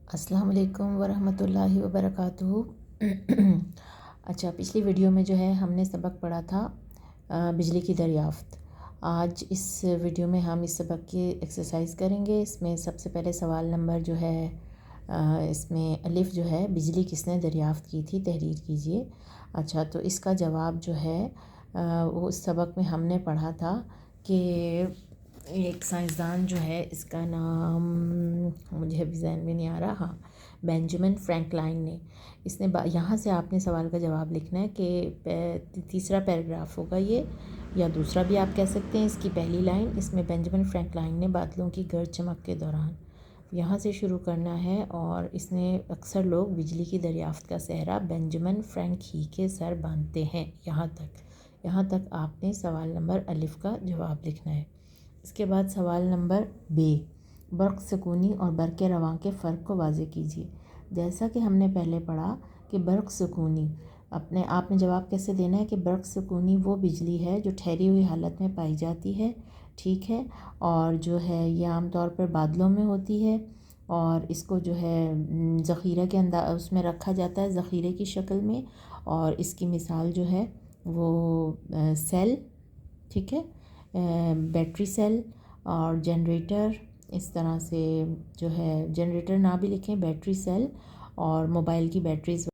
السلام علیکم ورحمۃ اللہ وبرکاتہ۔ اچھا، پچھلی ویڈیو میں جو ہے ہم نے سبق پڑھا تھا بجلی کی دریافت۔ آج اس ویڈیو میں ہم اس سبق کی ایکسرسائز کریں گے۔ اس میں سب سے پہلے سوال نمبر جو ہے اس میں الف جو ہے بجلی کس نے دریافت کی تھی، تحریر کیجئے۔ اچھا، تو اس کا جواب جو ہے وہ اس سبق میں ہم نے پڑھا تھا کہ ایک سائنسدان جو ہے، اس کا نام مجھے ابھی ذہن میں نہیں آ رہا، ہاں، بینجامن فرینکلائن نے، اس نے یہاں سے آپ نے سوال کا جواب لکھنا ہے کہ تیسرا پیراگراف ہوگا یہ، یا دوسرا بھی آپ کہہ سکتے ہیں۔ اس کی پہلی لائن، اس میں بینجامن فرینکلائن نے بادلوں کی گرج چمک کے دوران، یہاں سے شروع کرنا ہے، اور اس نے اکثر لوگ بجلی کی دریافت کا سہرا بینجامن فرینک ہی کے سر باندھتے ہیں، یہاں تک آپ نے سوال نمبر الف کا جواب لکھنا ہے۔ اس کے بعد سوال نمبر بے، برق سکونی اور برق رواں کے فرق کو واضح کیجیے۔ جیسا کہ ہم نے پہلے پڑھا کہ برق سکونی، آپ نے جواب کیسے دینا ہے کہ برق سکونی وہ بجلی ہے جو ٹھہری ہوئی حالت میں پائی جاتی ہے، ٹھیک ہے، اور جو ہے یہ عام طور پر بادلوں میں ہوتی ہے، اور اس کو جو ہے ذخیرہ کے اس میں رکھا جاتا ہے، ذخیرے کی شکل میں، اور اس کی مثال جو ہے وہ سیل، ٹھیک ہے، بیٹری سیل اور جنریٹر، اس طرح سے جو ہے جنریٹر نہ بھی لکھیں، بیٹری سیل اور موبائل کی بیٹریز